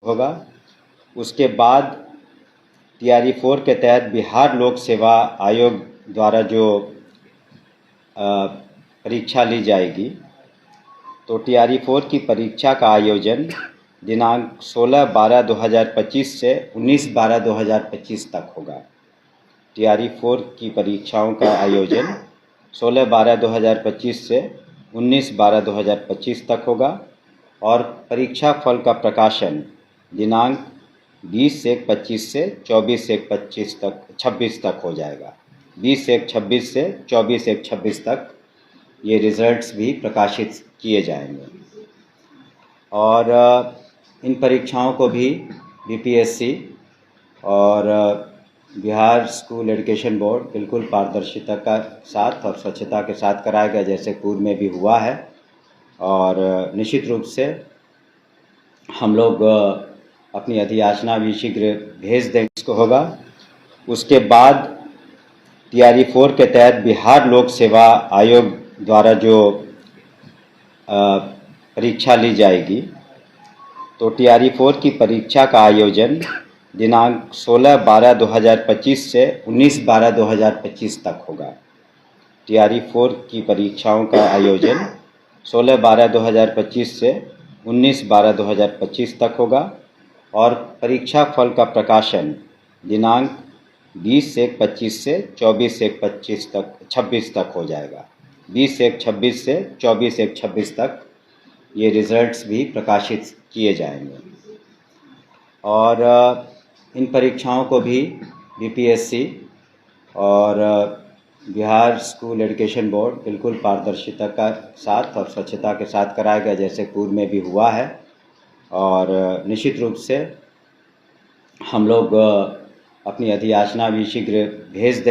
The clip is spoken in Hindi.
होगा। उसके बाद TRE 4 के तहत बिहार लोक सेवा आयोग द्वारा जो परीक्षा ली जाएगी, तो TRE 4 की परीक्षा का आयोजन दिनांक 16/12/2025 से 19/12/2025 तक होगा। TRE 4 की परीक्षाओं का आयोजन 16/12/2025 से 19/12/2025 तक होगा और परीक्षा फल का प्रकाशन दिनांक 20/1/25 से 24/1/26 तक हो जाएगा। 20/1/26 से 24/1/26 तक ये रिज़ल्ट्स भी प्रकाशित किए जाएंगे और इन परीक्षाओं को भी BPSC और बिहार स्कूल एजुकेशन बोर्ड बिल्कुल पारदर्शिता का साथ और स्वच्छता के साथ कराएगा, जैसे पूर्व में भी हुआ है। और निश्चित रूप से हम लोग अपनी अधियाचना भी शीघ्र भेज देंगे इसको होगा। उसके बाद TRE 4 के तहत बिहार लोक सेवा आयोग द्वारा जो परीक्षा ली जाएगी, तो TRE 4 की परीक्षा का आयोजन दिनांक 16/12/2025 से 19/12/2025 तक होगा। TRE 4 की परीक्षाओं का आयोजन 16/12/2025 से 19/12/2025 तक होगा और परीक्षा फल का प्रकाशन दिनांक 20/1/25 से 24/1/26 तक हो जाएगा। 20/1/26 से 24/1/26 तक ये रिज़ल्ट्स भी प्रकाशित किए जाएंगे और इन परीक्षाओं को भी BPSC और बिहार स्कूल एजुकेशन बोर्ड बिल्कुल पारदर्शिता का साथ और स्वच्छता के साथ कराएगा, जैसे पूर्व में भी हुआ है। और निश्चित रूप से हम लोग अपनी अधियाचना भी शीघ्र भेज देंगे।